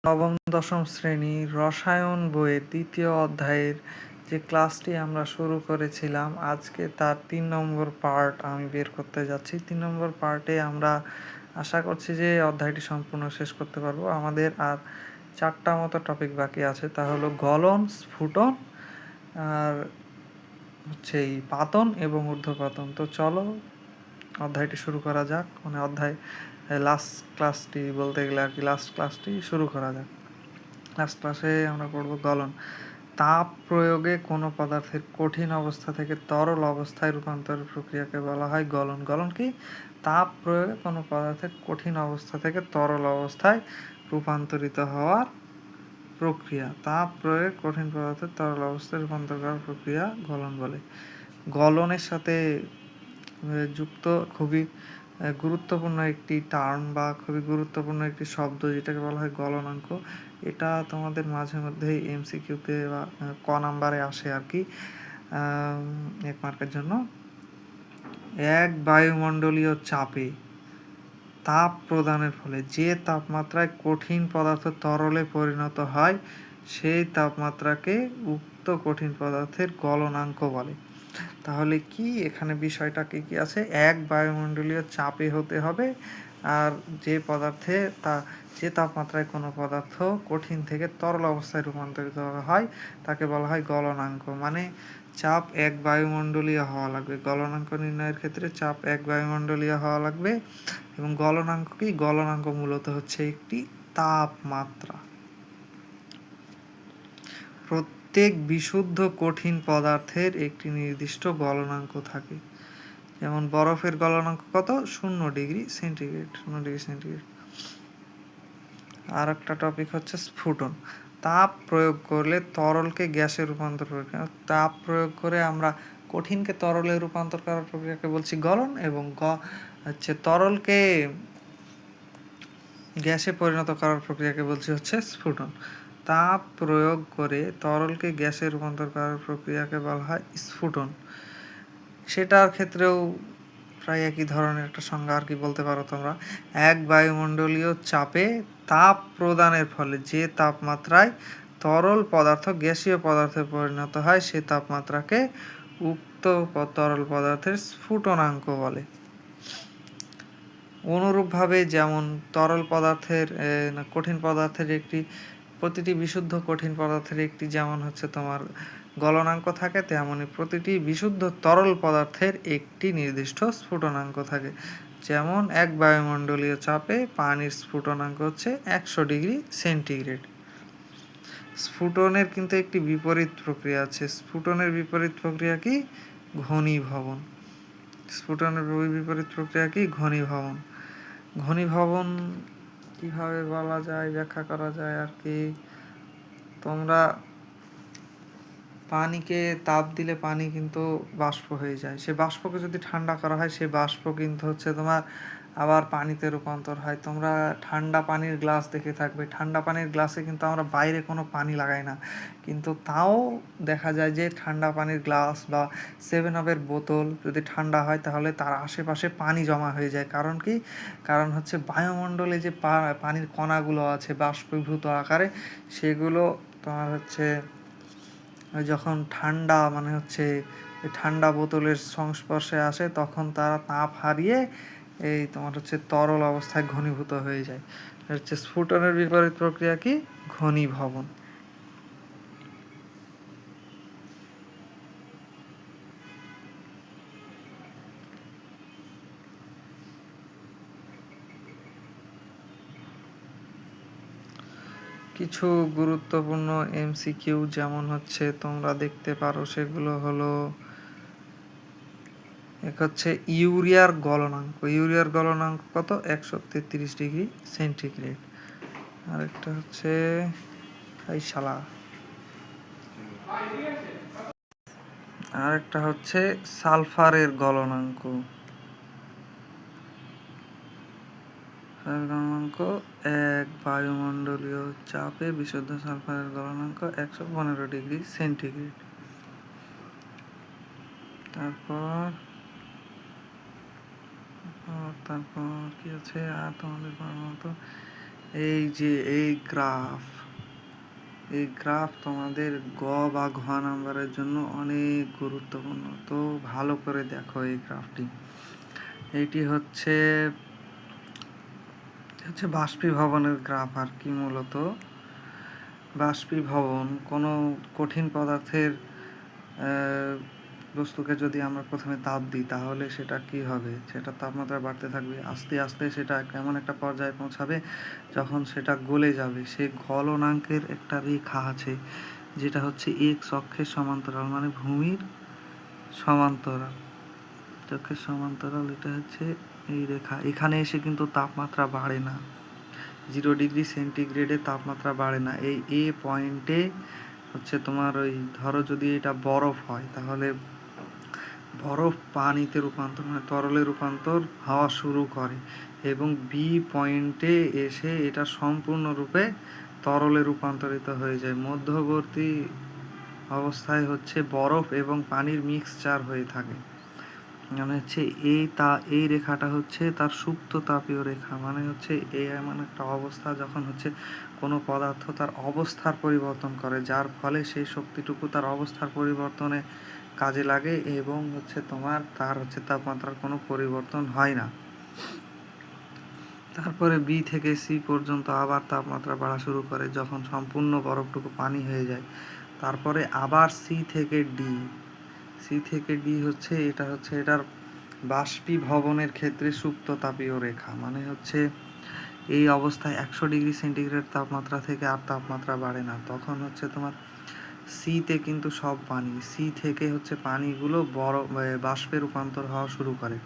নবম দশম শ্রেণীর রসায়ন বইয়ের দ্বিতীয় অধ্যায়ের যে ক্লাসটি আমরা শুরু করেছিলাম, আজকে তার 3 নম্বর পার্ট আমি বের করতে যাচ্ছি। 3 নম্বর পার্টে আমরা আশা করছি যে অধ্যায়টি সম্পূর্ণ শেষ করতে পারবো। আমাদের আর 4টা মতো টপিক বাকি আছে, তা হলো গলন, স্ফুটন আর হচ্ছে এই পাতন এবং ঊর্ধ্বপাতন। তো চলো অধ্যায়টি শুরু করা যাক, মানে অধ্যায় লাস্ট ক্লাসটি বলতে গেলে আর কি, লাস্ট ক্লাসটি শুরু করা যাক। লাস্ট ক্লাসে আমরা পড়ব গলন। তাপ প্রয়োগে কোনো পদার্থের কঠিন অবস্থা থেকে তরল অবস্থায় রূপান্তরের প্রক্রিয়াকে বলা হয় গলন। গলন কি? তাপ প্রয়োগে কোনো পদার্থের কঠিন অবস্থা থেকে তরল অবস্থায় রূপান্তরিত হওয়ার প্রক্রিয়া। তাপ প্রয়োগে কঠিন পদার্থের তরল অবস্থায় রূপান্তর করার প্রক্রিয়া গলন বলে। গলনের সাথে যুক্ত খুবই গুরুত্বপূর্ণ একটি টার্ম বা খুবই গুরুত্বপূর্ণ একটি শব্দ, যেটাকে বলা হয় গলনাঙ্ক। এটা তোমাদের মাঝে মধ্যেই এমসিকিউতে বা ক নাম্বারে আসে আর কি, 1 মার্কের জন্য। এক বায়ুমণ্ডলীয় চাপে তাপ প্রদানের ফলে যে তাপমাত্রায় কঠিন পদার্থ তরলে পরিণত হয়, সেই তাপমাত্রাকে উক্ত কঠিন পদার্থের গলনাঙ্ক বলে। তাহলে কি এখানে বিষয়টা কি আছে? এক বায়ুমণ্ডলীয় চাপে হতে হবে, আর যে পদার্থে যে তাপমাত্রায় কোনো পদার্থ কঠিন থেকে তরল অবস্থায় রূপান্তরিত হয় তাকে বলা হয় গলনাঙ্ক। মানে চাপ 1 বায়ুমণ্ডলীয় হওয়া লাগবে। গলনাঙ্ক নির্ণয়ের ক্ষেত্রে চাপ 1 বায়ুমণ্ডলীয় হওয়া লাগবে। এবং গলনাঙ্ক কি? গলনাঙ্ক মূলত হচ্ছে একটি তাপমাত্রা। প্রত্যেক বিশুদ্ধ কঠিন পদার্থের একটি নির্দিষ্ট গলনাঙ্ক থাকে। যেমন বরফের গলনাঙ্ক কত? 0 ডিগ্রি সেন্টিগ্রেড। 0 degree centigrade. আর একটা টপিক হচ্ছে স্ফুটন। তাপ প্রয়োগ করলে তরলকে গ্যাসে রূপান্তর করে। তাপ প্রয়োগ করে আমরা কঠিনকে তরলে রূপান্তর করার প্রক্রিয়াকে বলছি গলন, এবং তরলকে গ্যাসে পরিণত করার প্রক্রিয়াকে বলছি হচ্ছে স্ফুটন। তাপ প্রয়োগ করে তরলকে গ্যাসে রূপান্তর করার প্রক্রিয়াকে বলা হয় স্ফুটন। সেটার ক্ষেত্রেও প্রায় একই ধরনের একটা সংজ্ঞা আর কি বলতে পারো তোমরা। এক বায়ুমণ্ডলীয় চাপে তাপ প্রদানের ফলে যে তাপমাত্রায় তরল পদার্থ গ্যাসীয় পদার্থে পরিণত হয়, সে তাপমাত্রাকে উক্ত তরল পদার্থের স্ফুটনাঙ্ক বলে। অনুরূপভাবে যেমন তরল পদার্থের কঠিন পদার্থের একটি, প্রতিটি বিশুদ্ধ কঠিন পদার্থের একটি যেমন হচ্ছে তোমার গলনাঙ্ক থাকে, তেমনই প্রতিটি বিশুদ্ধ তরল পদার্থের একটি নির্দিষ্ট স্ফুটনাঙ্ক থাকে। যেমন এক বায়ুমণ্ডলীয় চাপে পানির স্ফুটনাঙ্ক হচ্ছে 100 ডিগ্রি সেন্টিগ্রেড। স্ফুটনের কিন্তু একটি বিপরীত প্রক্রিয়া আছে। স্ফুটনের বিপরীত প্রক্রিয়া কি? ঘনীভবন। স্ফুটনের বিপরীত প্রক্রিয়া কি? ঘনীভবন। ঘনীভবন কিভাবে বলা যায়, ব্যাখ্যা করা যায় আর কি, তোমরা পানিকে তাপ দিলে পানি কিন্তু বাষ্প হয়ে যায়। সে বাষ্পকে যদি ঠান্ডা করা হয়, সে বাষ্প কিন্তু হচ্ছে তোমার আবার পানিতে রূপান্তর হয়। তোমরা ঠান্ডা পানির গ্লাস দেখে থাকবে। ঠান্ডা পানির গ্লাসে কিন্তু আমরা বাইরে কোনো পানি লাগাই না, কিন্তু তাও দেখা যায় যে ঠান্ডা পানির গ্লাস বা 7-আপের বোতল যদি ঠান্ডা হয়, তাহলে তার আশেপাশে পানি জমা হয়ে যায়। কারণ কি? কারণ হচ্ছে বায়ুমণ্ডলে যে পানির কণাগুলো আছে বাষ্পীভূত আকারে, সেগুলো তোমার হচ্ছে যখন ঠান্ডা মানে হচ্ছে ঠান্ডা বোতলের সংস্পর্শে আসে, তখন তারা তাপ হারিয়ে এই তোমার হচ্ছে তরল অবস্থায় ঘনীভূত হয়ে যায়। হচ্ছে স্ফুটনের বিপরীত প্রক্রিয়া কি? ঘনীভবন। কিছু গুরুত্বপূর্ণ এমসিকিউ যেমন হচ্ছে তোমরা দেখতে পারো, সেগুলো হলো, এক হচ্ছে ইউরিয়ার গলনাঙ্ক। ইউরিয়ার গলনাঙ্ক কত? 133 ডিগ্রি সেন্টিগ্রেড। আরেকটা হচ্ছে আরেকটা হচ্ছে সালফারের গলনাঙ্ক। গলনাঙ্ক এক বায়ুমণ্ডলীয় চাপে বিশুদ্ধ সালফারের গলনাঙ্ক 115 ডিগ্রি সেন্টিগ্রেড। তারপর কি আছে আর তোমাদের মতো? এই যে এই গ্রাফ তোমাদের বা ঘ নাম্বারের জন্য অনেক গুরুত্বপূর্ণ, তো ভালো করে দেখো এই গ্রাফটি। এইটি হচ্ছে বাষ্পীভবনের গ্রাফ আর কি। মূলত বাষ্পীভবন কোনো কঠিন পদার্থের বস্তুকে যদি আমরা প্রথমে তাপ দিই তাহলে সেটা কি হবে, সেটা তাপমাত্রা বাড়তে থাকবে, আস্তে আস্তে সেটা এমন একটা পর্যায়ে পৌঁছাবে যখন সেটা গলে যাবে। সেই গলনাঙ্কের একটা রেখা আছে যেটা হচ্ছে এক্স অক্ষের সমান্তরাল, মানে ভূমির সমান্তরাল, চক্ষের সমান্তরাল। এটা হচ্ছে এই রেখা। এখানে এসে কিন্তু তাপমাত্রা বাড়ে না, 0 ডিগ্রি সেন্টিগ্রেডে তাপমাত্রা বাড়ে না। এই এ পয়েন্টে হচ্ছে তোমার ওই ধরো যদি এটা বরফ হয় তাহলে বরফ পানিতে রূপান্তর, মানে তরলে রূপান্তর হওয়া শুরু করে, এবং বি পয়েন্টে এসে এটা সম্পূর্ণরূপে তরলে রূপান্তরিত হয়ে যায়। মধ্যবর্তী অবস্থায় হচ্ছে বরফ এবং পানির মিক্সচার হয়ে থাকে। মানে হচ্ছে এই রেখাটা হচ্ছে তার সুপ্ত তাপীয় রেখা, মানে হচ্ছে এমন একটা অবস্থা যখন হচ্ছে কোনো পদার্থ তার অবস্থার পরিবর্তন করে, যার ফলে সেই শক্তিটুকু তার অবস্থার পরিবর্তনে কাজে লাগে, এবং হচ্ছে তার হচ্ছে তাপমাত্রার কোনো পরিবর্তন হয় না। তারপরে বি থেকে সি পর্যন্ত আবার তাপমাত্রা বাড়া শুরু করে যখন সম্পূর্ণ বরফটুকু পানি হয়ে যায়। তারপরে আবার সি থেকে ডি হচ্ছে এটার বাষ্পীভবনের ক্ষেত্রে সুপ্ত তাপীয় রেখা, মানে হচ্ছে এই অবস্থায় 100 ডিগ্রি সেন্টিগ্রেড তাপমাত্রা থেকে আর তাপমাত্রা বাড়ে না। তখন হচ্ছে তোমার সিতে কিন্তু সব পানি, সি থেকে হচ্ছে পানিগুলো বাষ্পে রূপান্তর হওয়া শুরু করে,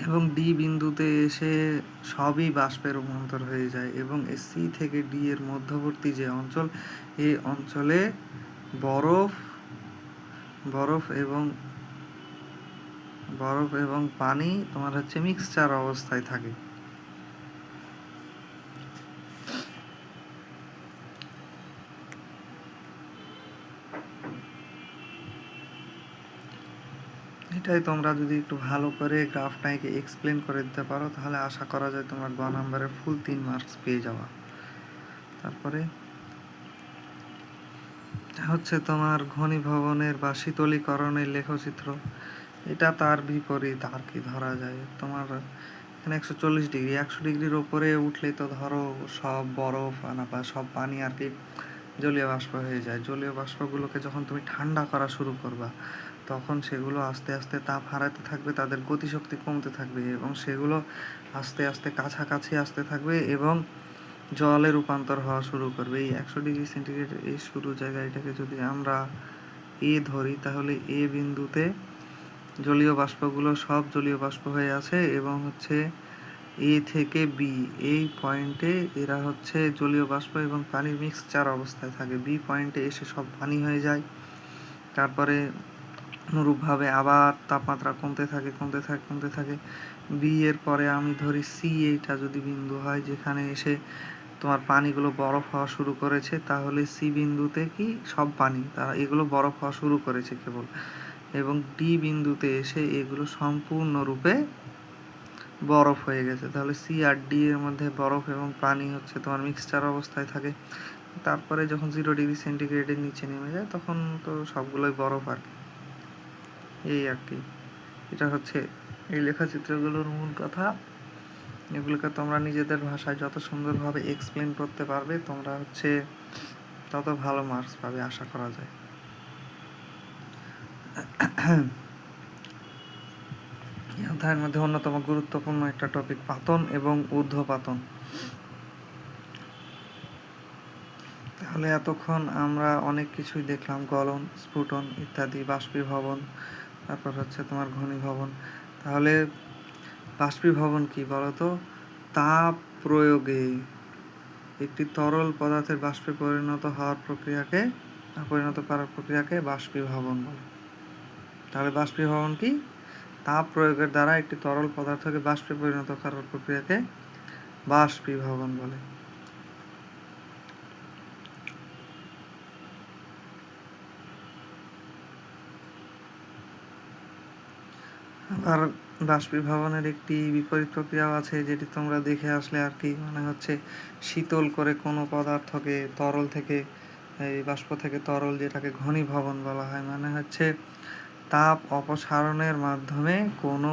এবং ডি বিন্দুতে এসে সবই বাষ্পে রূপান্তর হয়ে যায়, এবং সি থেকে ডি এর মধ্যবর্তী যে অঞ্চল, এই অঞ্চলে বরফ এবং পানি তোমার হচ্ছে মিক্সচার অবস্থায় থাকে। এটাই তোমরা যদি একটু ভালো করে গ্রাফটাকে এক্সপ্লেন করে দিতে পারো তাহলে আশা করা যায় তোমরা গ নাম্বারে ফুল 3 মার্কস পেয়ে যাওয়া। তারপরে হচ্ছে তোমার ঘনীভবনের বা শীতলীকরণের লেখচিত্র। এটা তার বিপরীত আর কি ধরা যায়। তোমার এখানে 140 ডিগ্রি, 100 ডিগ্রির ওপরে উঠলেই তো ধরো সব বরফ বা সব পানি আর কি জলীয় বাষ্প হয়ে যায়। জলীয় বাষ্পগুলোকে যখন তুমি ঠান্ডা করা শুরু করবা তখন সেগুলো আস্তে আস্তে তাপ হারাতে থাকবে, তাদের গতিশক্তি কমতে থাকবে, এবং সেগুলো আস্তে আস্তে কাছাকাছি আসতে থাকবে এবং জলে রূপান্তর হওয়া শুরু করবে। এই 100 ডিগ্রি সেন্টিগ্রেড এই শুরু জায়গাটাকে যদি আমরা এ ধরি তাহলে এ বিন্দুতে জলীয় বাষ্পগুলো সব জলীয় বাষ্প হয়ে আছে, এবং হচ্ছে এ থেকে বি এই পয়েন্টে এরা হচ্ছে জলীয় বাষ্প এবং পানির মিক্সচার অবস্থায় থাকে। বি পয়েন্টে এসে সব পানি হয়ে যায়। তারপরে অনুরূপভাবে আবার তাপমাত্রা কমতে থাকে। বি এর পরে আমি ধরি সি, এইটা যদি বিন্দু হয় যেখানে এসে তোমার পানিগুলো বরফ হওয়া শুরু করেছে, তাহলে সি বিন্দুতে কি সব পানি তারা এগুলো বরফ হওয়া শুরু করেছে কেবল, এবং ডি বিন্দুতে এসে এগুলো সম্পূর্ণরূপে বরফ হয়ে গেছে। তাহলে সি আর ডি এর মধ্যে বরফ এবং পানি হচ্ছে তোমার মিক্সচার অবস্থায় থাকে। তারপরে যখন 0 ডিগ্রি সেন্টিগ্রেডের নিচে নেমে যায় তখন তো সবগুলোই বরফ আর কি। এই আর কি, এটা হচ্ছে এই লেখাচিত্রগুলোর মূল কথা। এগুলোকে তোমরা নিজেদের ভাষায় যত সুন্দরভাবে এক্সপ্লেন করতে পারবে তোমরা হচ্ছে তত ভালো মার্কস পাবে আশা করা যায়। এই অধ্যায়ের মধ্যে অন্যতম গুরুত্বপূর্ণ একটা টপিক পাতন এবং ঊর্ধ্বপাতন। তাহলে এতক্ষণ আমরা অনেক কিছুই দেখলাম, গলন, স্ফুটন ইত্যাদি, বাষ্পীভবন, তারপর হচ্ছে তোমার ঘনীভবন। তাহলে বাষ্পীভবন কি বলতো? তাপ প্রয়োগে একটি তরল পদার্থের বাষ্পে পরিণত করার প্রক্রিয়াকে বাষ্পীভবন বলে। তাহলে বাষ্পীভবন কি? তাপ প্রয়োগের দ্বারা একটি তরল পদার্থকে বাষ্পে পরিণত করার প্রক্রিয়াকে বাষ্পীভবন বলে। আর বাষ্পীভবনের একটি বিপরীত প্রক্রিয়াও আছে, যেটি তোমরা দেখে আসলে আর কি, মানে হচ্ছে শীতল করে কোনো পদার্থকে তরল থেকে, এই বাষ্প থেকে তরল, যেটাকে ঘনীভবন বলা হয়। মানে হচ্ছে তাপ অপসারণের মাধ্যমে কোনো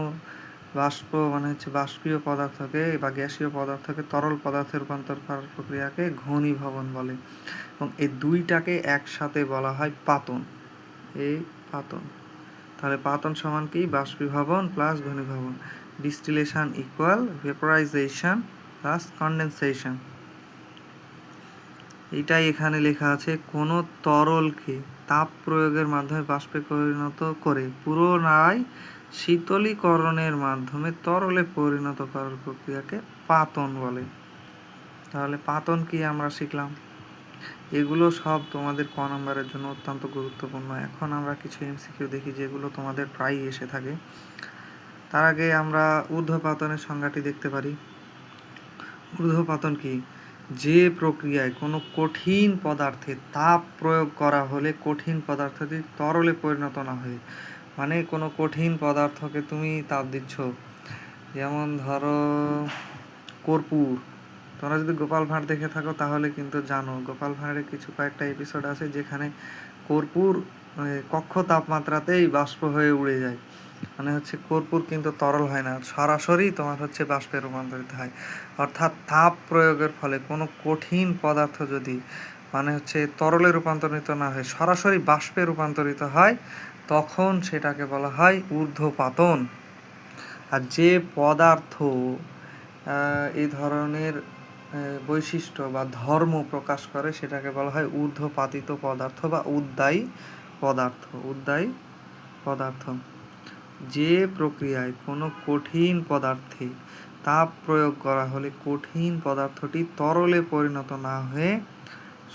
বাষ্প, মানে হচ্ছে বাষ্পীয় পদার্থকে বা গ্যাসীয় পদার্থকে তরল পদার্থে রূপান্তর করার প্রক্রিয়াকে ঘনীভবন বলে, এবং এই দুইটাকে একসাথে বলা হয় পাতন। এই পাতন, তাহলে পাতন সমান কি? বাষ্পীভবন প্লাস ঘনীভবন। Distillation equal vaporization plus condensation. এটাই এখানে লেখা আছে। কোনো তরলকে তাপ প্রয়োগের মাধ্যমে বাষ্পে পরিণত করে পুনরায় শীতলীকরণের মাধ্যমে তরলে পরিণত করার প্রক্রিয়াকে পাতন বলে। তাহলে পাতন কি আমরা শিখলাম। এগুলো সব তোমাদের ক নম্বরের জন্য অত্যন্ত গুরুত্বপূর্ণ। এখন আমরা কিছু এমসিকিউ দেখি যেগুলো তোমাদের প্রায়ই এসে থাকে। তার আগে আমরা ঊর্ধ্বপাতনের সংজ্ঞাটি দেখতে পারি। ঊর্ধ্বপাতন কি? যে প্রক্রিয়ায় কোনো কঠিন পদার্থে তাপ প্রয়োগ করা হলে কঠিন পদার্থটি তরলে পরিণত না হয়ে, মানে কোনো কঠিন পদার্থকে তুমি তাপ দিচ্ছ, যেমন ধরো কর্পূর। তোমরা যদি গোপাল ভাঁড় দেখে থাকো তাহলে কিন্তু জানো, গোপাল ভাঁড়ের কিছু কয়েকটা এপিসোড আছে যেখানে কর্পূর কক্ষ তাপমাত্রাতেই বাষ্প হয়ে উড়ে যায়। মানে হচ্ছে কর্পূর কিন্তু তরল হয় না, সরাসরি তোমার হচ্ছে বাষ্পে রূপান্তরিত হয়। অর্থাৎ তাপ প্রয়োগের ফলে কোনো কঠিন পদার্থ যদি মানে হচ্ছে তরলে রূপান্তরিত না হয়, সরাসরি বাষ্পে রূপান্তরিত হয়, তখন সেটাকে বলা হয় ঊর্ধ্বপাতন। আর যে পদার্থ এই ধরনের বৈশিষ্ট্য বা ধর্ম প্রকাশ করে সেটাকে বলা হয় ঊর্ধ্বপাতিত পদার্থ বা উদ্দায়ী পদার্থ। উদ্দায়ী পদার্থ। যে প্রক্রিয়ায় কোনো কঠিন পদার্থে তাপ প্রয়োগ করা হলে কঠিন পদার্থটি তরলে পরিণত না হয়ে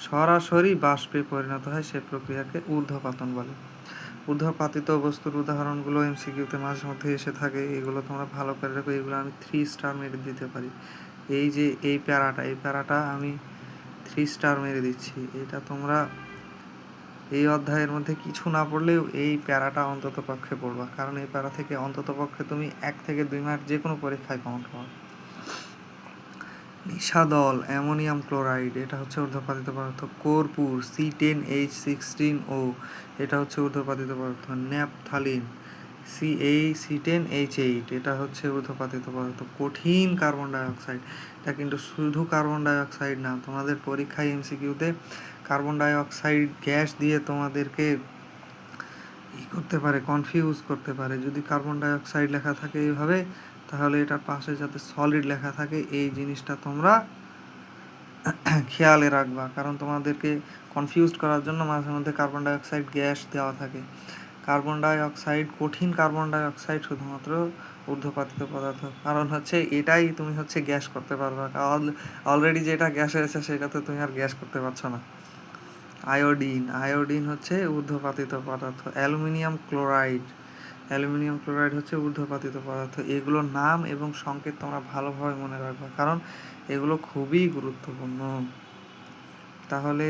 সরাসরি বাষ্পে পরিণত হয়, সে প্রক্রিয়াকে ঊর্ধ্বপাতন বলে। ঊর্ধ্বপাতিত বস্তুর উদাহরণগুলো এমসিকিউতে মাঝে মধ্যে এসে থাকে, এগুলো তোমরা ভালো করে রাখো। এগুলো আমি 3 স্টার মেরে দিতে পারি। এই যে এই প্যারাটা আমি 3 স্টার মেরে দিচ্ছি। এটা তোমরা এই অধ্যায়ের মধ্যে কিছু না পড়লেও এই প্যারাটা অন্তত পক্ষে পড়বা, কারণ এই প্যারা থেকে অন্তত পক্ষে তুমি 1 থেকে 2 মার্ক যে কোনো পরীক্ষায় কাউন্ট পাবা। নিশাদল অ্যামোনিয়াম ক্লোরাইড, এটা হচ্ছে ঊর্ধ্বপাতিত পদার্থ। কর্পূর C10H16O, এটা হচ্ছে ঊর্ধ্বপাতিত পদার্থ। ন্যাপথালিন C10H8, এটা হচ্ছে ঊর্ধ্বপাতিত পদার্থ। কঠিন কার্বন ডাইঅক্সাইড, এটা কিন্তু শুধু কার্বন ডাইঅক্সাইড না, তোমাদের পরীক্ষায় এমসিকিউতে কার্বন ডাইঅক্সাইড গ্যাস দিয়ে তোমাদেরকে করতে পারে, কনফিউজ করতে পারে। যদি কার্বন ডাইঅক্সাইড লেখা থাকে এইভাবে, তাহলে এটার পাশে যাতে সলিড লেখা থাকে, এই জিনিসটা তোমরা খেয়ালে রাখবা, কারণ তোমাদেরকে কনফিউজ করার জন্য মাঝে মধ্যে কার্বন ডাইঅক্সাইড গ্যাস দেওয়া থাকে। কার্বন ডাইঅক্সাইড, কঠিন কার্বন ডাইঅক্সাইড শুধুমাত্র ঊর্ধ্বপাতিত পদার্থ, কারণ হচ্ছে এটাই তুমি হচ্ছে গ্যাস করতে পারবা। অলরেডি যেটা গ্যাস হয়েছে সেটাতে তুমি আর গ্যাস করতে পারছো না। আয়োডিন হচ্ছে ঊর্ধ্বপাতিত পদার্থ। অ্যালুমিনিয়াম ক্লোরাইড হচ্ছে ঊর্ধ্বপাতিত পদার্থ। এগুলোর নাম এবং সংকেত তোমরা ভালোভাবে মনে রাখবা, কারণ এগুলো খুবই গুরুত্বপূর্ণ। তাহলে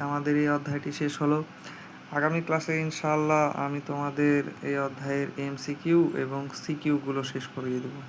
আমাদের এই অধ্যায়টি শেষ হলো। আগামী ক্লাসে ইনশাআল্লাহ আমি তোমাদের এই অধ্যায়ের এমসিকিউ এবং সিকিউগুলো শেষ করিয়ে দেবো।